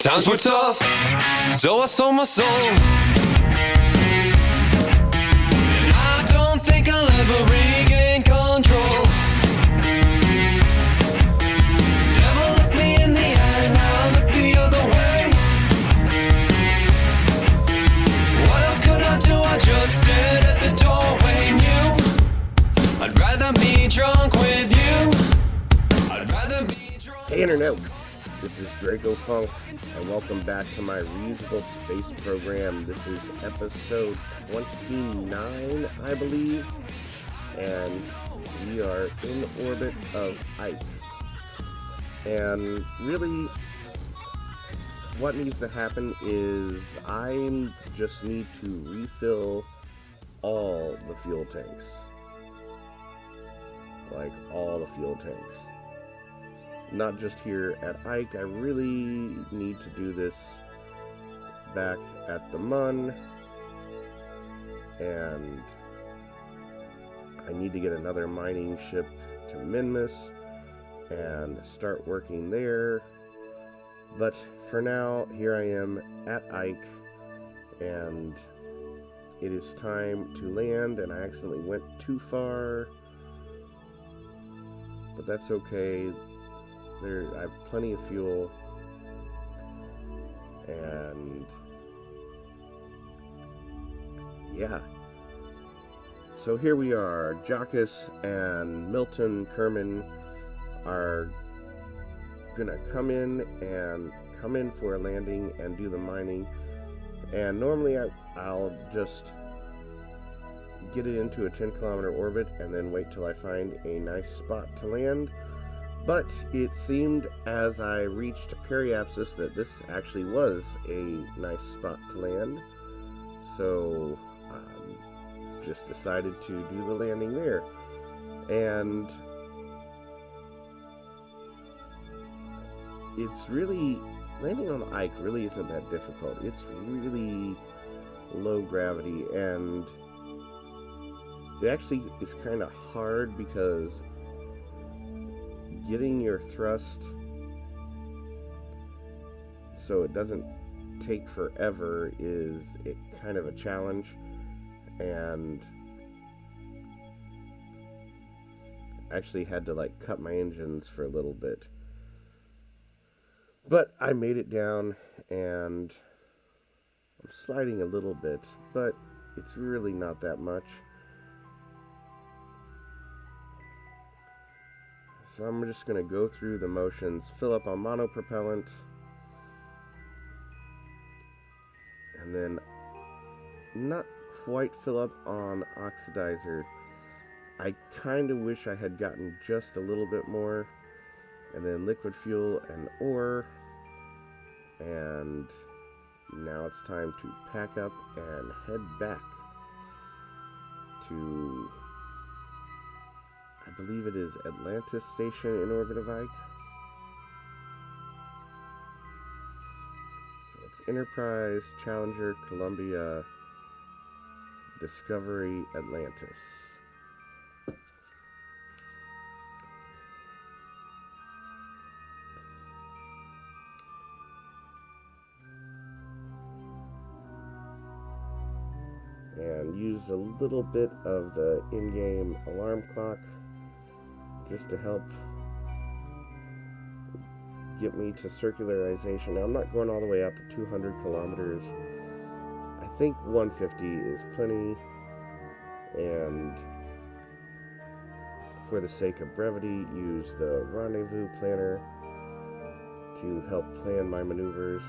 Times were tough, so I sold my soul. And I don't think I'll ever regain control. Devil look me in the eye, now I look the other way. What else could I do? I just stared at the doorway, knew I'd rather be drunk with you. I'd rather be drunk. Hey Internet, this is Dracofunk, and welcome back to my Reusable Space program. This is episode 29, I believe, and we are in orbit of Ike. And really, what needs to happen is I just need to refill all the fuel tanks. Like, all the fuel tanks. Not just here at Ike. I really need to do this back at the Mun, and I need to get another mining ship to Minmus and start working there. But for now, here I am at Ike, and it is time to land, and I accidentally went too far, but that's okay. I have plenty of fuel, and yeah. So here we are. Jockus and Milton Kerman are gonna come in for a landing and do the mining. And normally I'll just get it into a 10-kilometer orbit and then wait till I find a nice spot to land. But it seemed as I reached periapsis that this actually was a nice spot to land. So I just decided to do the landing there. And it's really, landing on Ike really isn't that difficult. It's really low gravity, and it actually is kind of hard because getting your thrust so it doesn't take forever is kind of a challenge, and actually had to cut my engines for a little bit. But I made it down, and I'm sliding a little bit, but it's really not that much. So I'm just going to go through the motions, fill up on monopropellant, and then not quite fill up on oxidizer. I kind of wish I had gotten just a little bit more, and then liquid fuel and ore, and now it's time to pack up and head back to, I believe it is Atlantis Station in orbit of Ike. So it's Enterprise, Challenger, Columbia, Discovery, Atlantis. And use a little bit of the in-game alarm clock just to help get me to circularization. Now, I'm not going all the way out to 200 kilometers. I think 150 is plenty, and for the sake of brevity, use the rendezvous planner to help plan my maneuvers.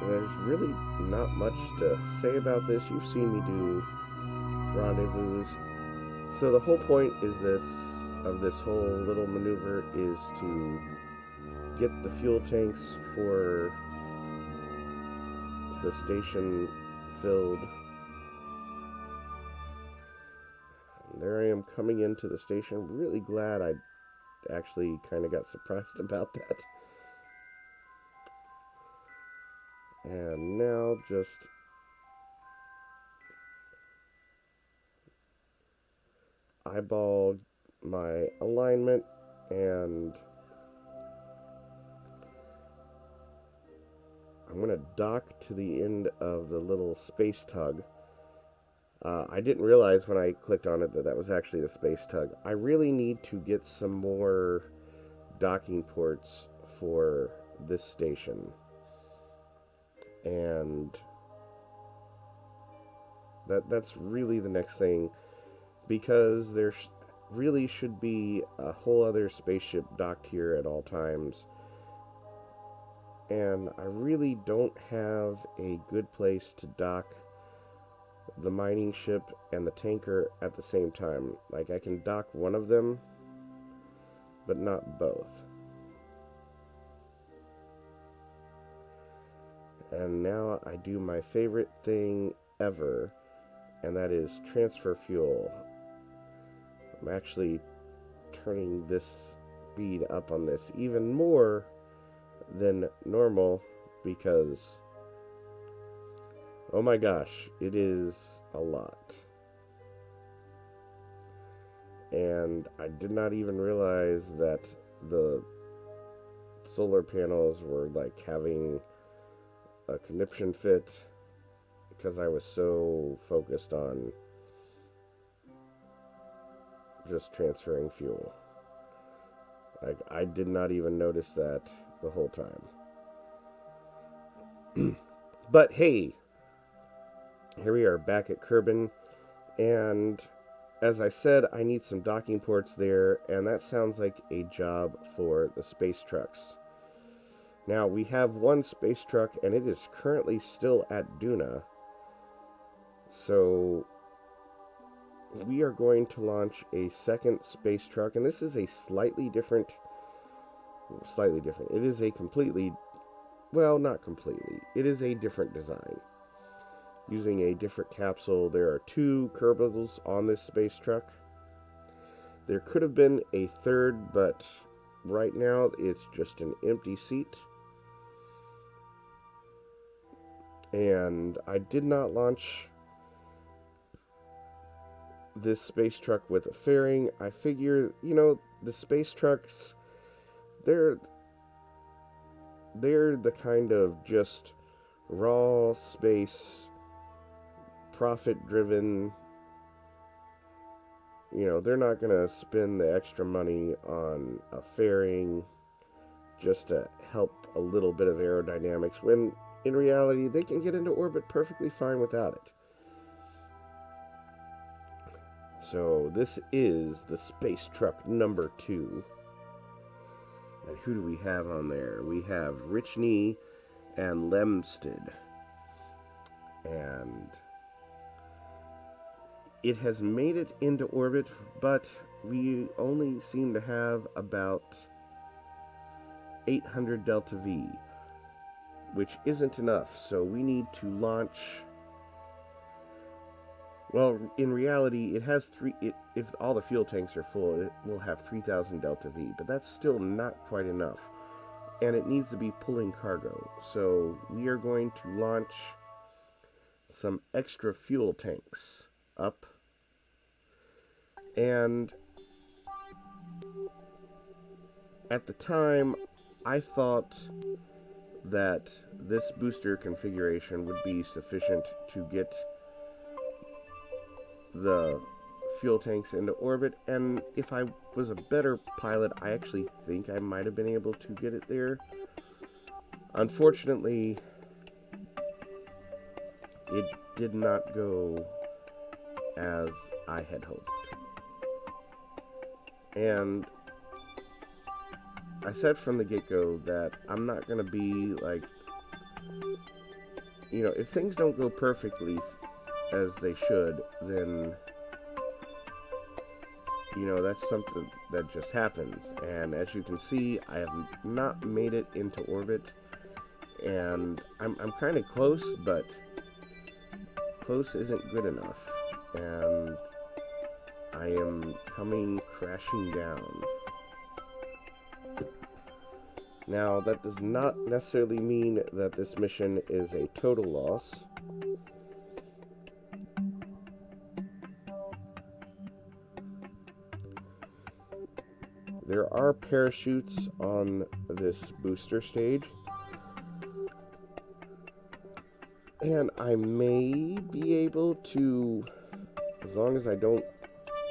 There's really not much to say about this. You've seen me do rendezvous. So the whole point is this whole little maneuver is to get the fuel tanks for the station filled. There I am coming into the station. I'm really glad I actually kind of got surprised about that. And now just eyeball my alignment, and I'm going to dock to the end of the little space tug. I didn't realize when I clicked on it that that was actually the space tug. I really need to get some more docking ports for this station. And that's really the next thing, because there really should be a whole other spaceship docked here at all times. And I really don't have a good place to dock the mining ship and the tanker at the same time. Like, I can dock one of them, but not both. And now I do my favorite thing ever, and that is transfer fuel. I'm actually turning this speed up on this even more than normal, because oh my gosh, it is a lot. And I did not even realize that the solar panels were like having a conniption fit, because I was so focused on just transferring fuel. Like, I did not even notice that the whole time. But hey, here we are back at Kerbin, and as I said, I need some docking ports there, and that sounds like a job for the space trucks. Now, we have one space truck, and it is currently still at Duna, so we are going to launch a second space truck, and this is a slightly different. It is a completely, well, not completely. It is a different design, using a different capsule. There are 2 Kerbals on this space truck. There could have been a third, but right now it's just an empty seat. And I did not launch this space truck with a fairing. I figure, the space trucks, they're the kind of just raw space, profit-driven. They're not going to spend the extra money on a fairing just to help a little bit of aerodynamics, when in reality they can get into orbit perfectly fine without it. So this is the space truck number 2. And who do we have on there? We have Richney and Lemstead. And it has made it into orbit, but we only seem to have about 800 Delta V, which isn't enough. So we need to launch. Well, in reality, it has if all the fuel tanks are full, it will have 3,000 Delta V, but that's still not quite enough, and it needs to be pulling cargo. So we are going to launch some extra fuel tanks up, and at the time, I thought that this booster configuration would be sufficient to get the fuel tanks into orbit, and if I was a better pilot, I actually think I might have been able to get it there. Unfortunately, it did not go as I had hoped. And I said from the get-go that I'm not going to be like, if things don't go perfectly as they should, then that's something that just happens. And as you can see, I have not made it into orbit, and I'm kind of close, but close isn't good enough, and I am coming crashing down. Now, that does not necessarily mean that this mission is a total loss. There are parachutes on this booster stage, and I may be able to, as long as I don't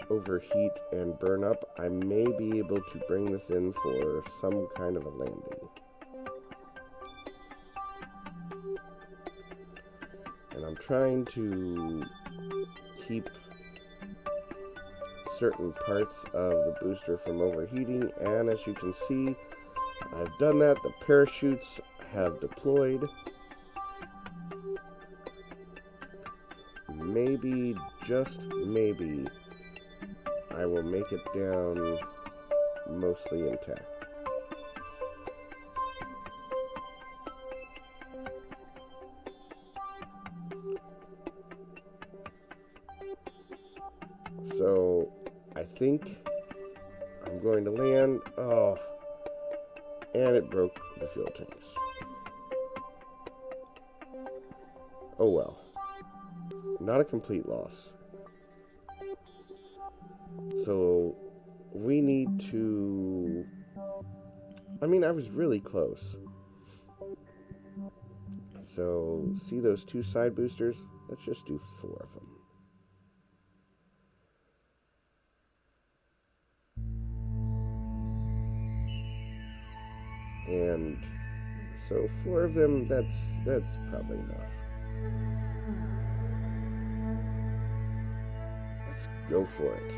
overheat and burn up, I may be able to bring this in for some kind of a landing. And I'm trying to keep certain parts of the booster from overheating, and as you can see, I've done that. The parachutes have deployed. Maybe, just maybe, I will make it down mostly intact. So I think I'm going to land. Oh, and it broke the fuel tanks. Oh well. Not a complete loss. So we need to... I mean, I was really close. So, see those two side boosters? Let's just do 4 of them. And so 4 of them, that's probably enough. Let's go for it.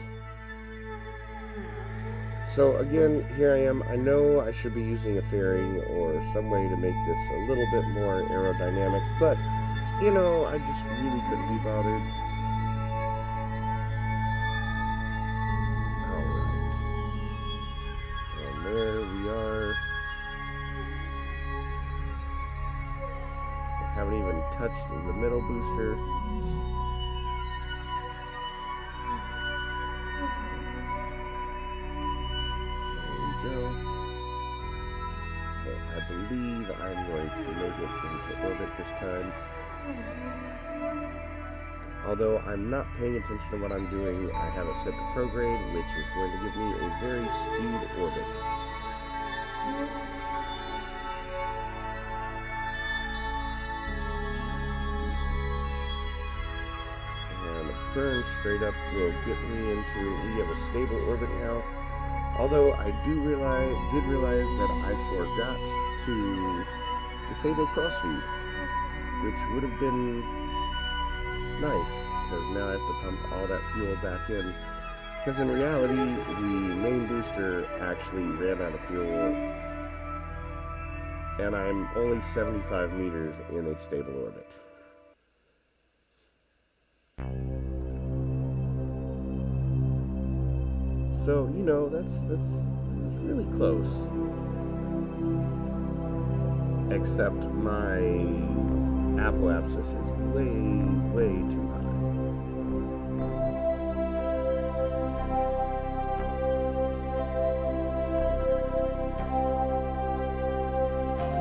So again, here I am. I know I should be using a fairing or some way to make this a little bit more aerodynamic, but you know, I just really couldn't be bothered. Alright. And there we are. I haven't even touched the middle booster. So I believe I'm going to make it into orbit this time. Although I'm not paying attention to what I'm doing, I have it set to prograde, which is going to give me a very skewed orbit. And a burn straight up will get me into, we have a stable orbit now. Although I did realize that I forgot to disable crossfeed, which would have been nice, because now I have to pump all that fuel back in. Because in reality, the main booster actually ran out of fuel, and I'm only 75 meters in a stable orbit. So, you know, that's really close. Except my apoapsis is way too high.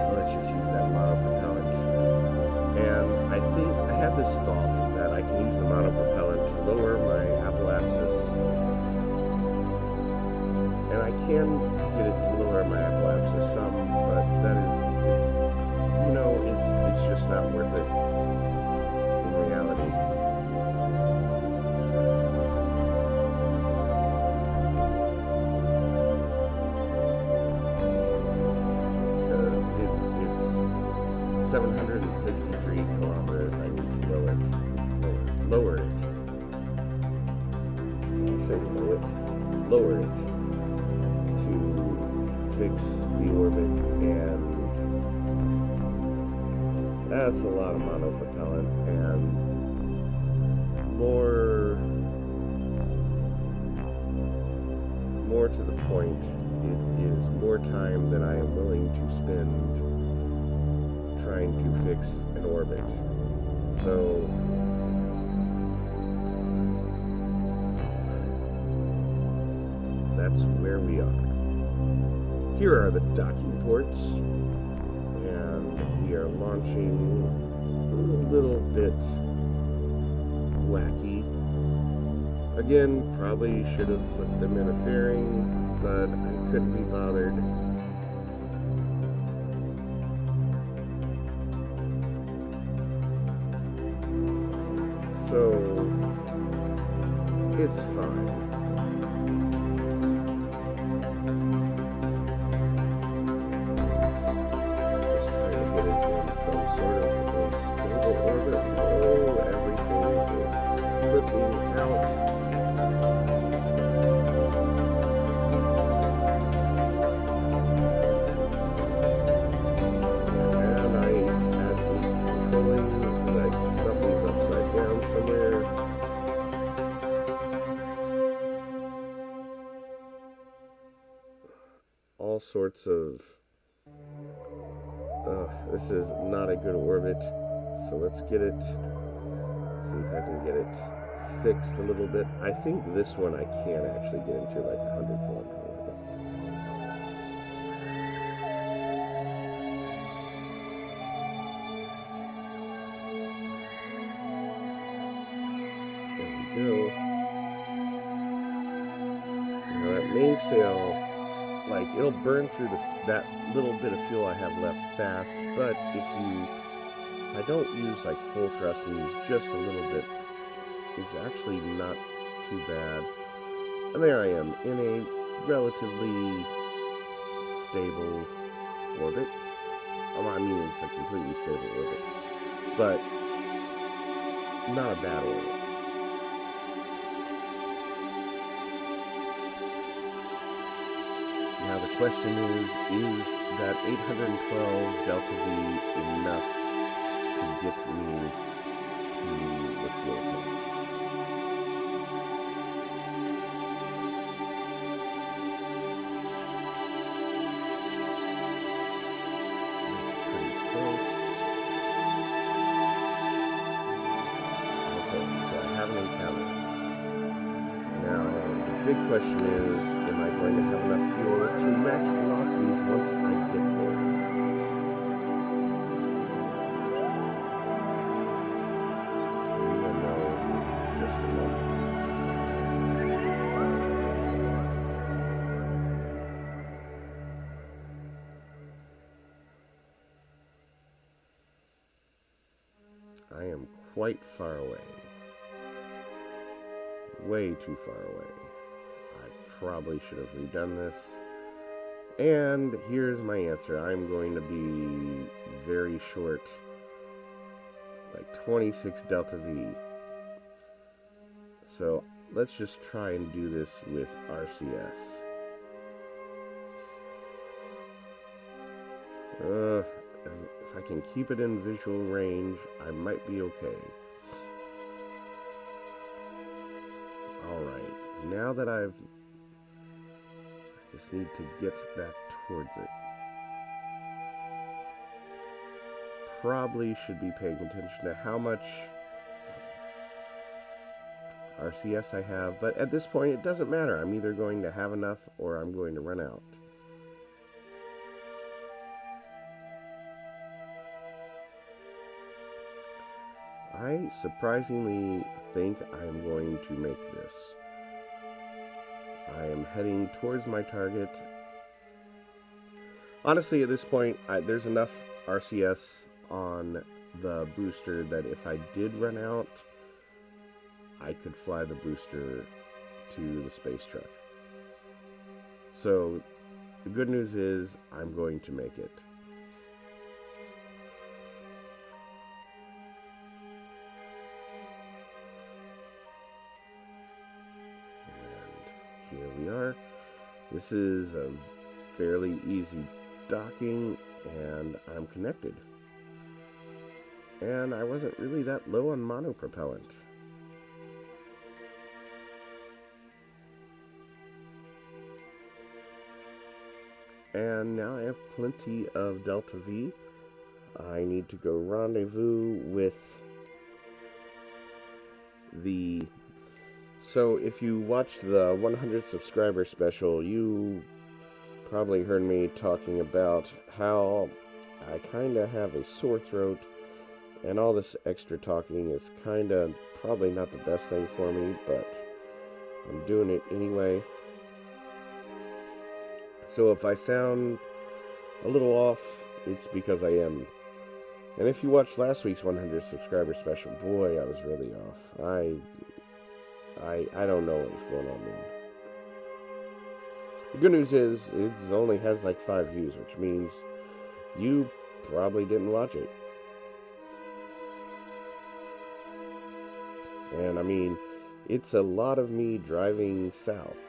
So let's just use that monopropellant. And I think I have this thought that I can use the monopropellant to lower my apoapsis. And I can get it to lower my apoapsis some, but that is, you know, it's just not worth it in reality. Because it's 763 kilometers. I need to lower it. I say lower it. To fix the orbit, and that's a lot of monopropellant, and more to the point, it is more time than I am willing to spend trying to fix an orbit. So that's where we are. Here are the docking ports, and we are launching a little bit wacky. Again, probably should have put them in a fairing. but I couldn't be bothered. So it's fine. Just trying to get it in some sort of a stable orbit. Oh, everything is flipping out. And I had been controlling like something's upside down somewhere. All sorts of this is not a good orbit, so let's get it, see if I can get it fixed a little bit. I think this one I can actually get into like 100 kilometer orbit. There we go. Now that mainsail, like, it'll burn through that little bit of fuel I have left fast, but if I don't use like full thrust and use just a little bit, it's actually not too bad. And there I am in a relatively stable orbit. I mean, it's a completely stable orbit, but not a bad orbit. Now the question is that 812 delta V enough to get me to the fuel tanks? That's pretty close. Okay, so I have an encounter. Now, the big question is, am I going to have enough fuel to match velocities once I get there? We will know in just a moment. I am quite far away. Way too far away. I probably should have redone this. And here's my answer. I'm going to be very short, like 26 delta V. So let's just try and do this with RCS. If I can keep it in visual range, I might be okay. Alright, now that I just need to get back towards it. Probably should be paying attention to how much RCS I have, but at this point it doesn't matter. I'm either going to have enough or I'm going to run out. I surprisingly think I'm going to make this. I am heading towards my target. Honestly, at this point, there's enough RCS on the booster that if I did run out, I could fly the booster to the space truck. So, the good news is, I'm going to make it. Here we are. This is a fairly easy docking, and I'm connected. And I wasn't really that low on monopropellant. And now I have plenty of delta V. I need to go rendezvous with the... So if you watched the 100 subscriber special, you probably heard me talking about how I kind of have a sore throat, and all this extra talking is kind of probably not the best thing for me, but I'm doing it anyway. So if I sound a little off, it's because I am. And if you watched last week's 100 subscriber special, boy, I was really off. I don't know what was going on then. The good news is it only has like 5 views, which means you probably didn't watch it. And I mean, it's a lot of me driving south.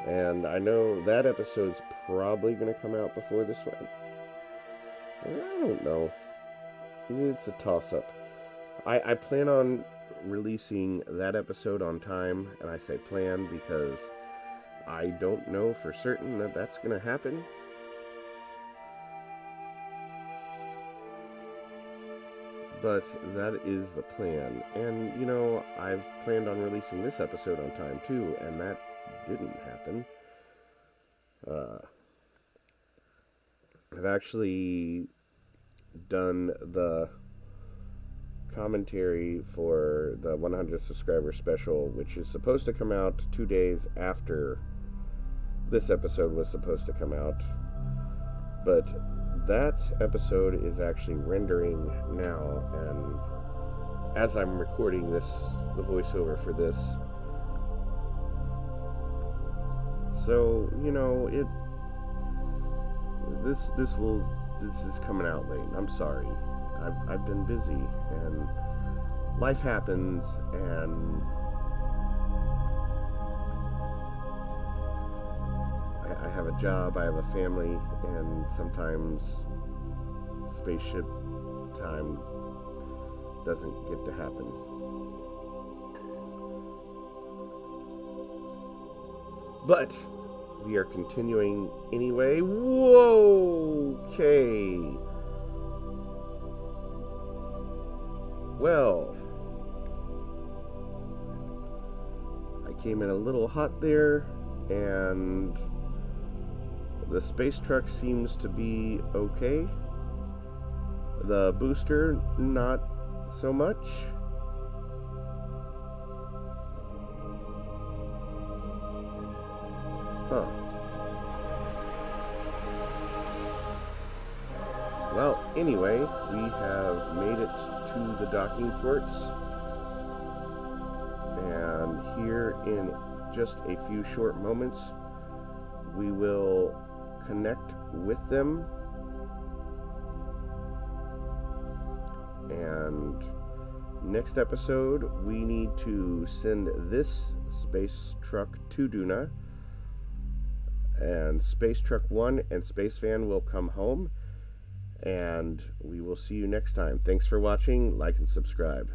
And I know that episode's probably going to come out before this one. I don't know. It's a toss-up. I plan on releasing that episode on time, and I say plan because I don't know for certain that that's going to happen. But that is the plan. And, you know, I've planned on releasing this episode on time too, and that didn't happen. I've actually done the commentary for the 100 subscriber special, which is supposed to come out 2 days after this episode was supposed to come out. But that episode is actually rendering now, and as I'm recording the voiceover for this, so, you know, this is coming out late. I'm sorry. I've been busy, and life happens, and I have a job, I have a family, and sometimes spaceship time doesn't get to happen. But we are continuing anyway. Whoa! Okay. Well, I came in a little hot there, and the space truck seems to be okay. The booster, not so much. Huh. Well, anyway, we have made it to the docking ports. And here in just a few short moments, we will connect with them. And next episode, we need to send this space truck to Duna. And Space Truck 1 and Space Van will come home. And we will see you next time. Thanks for watching. Like and subscribe.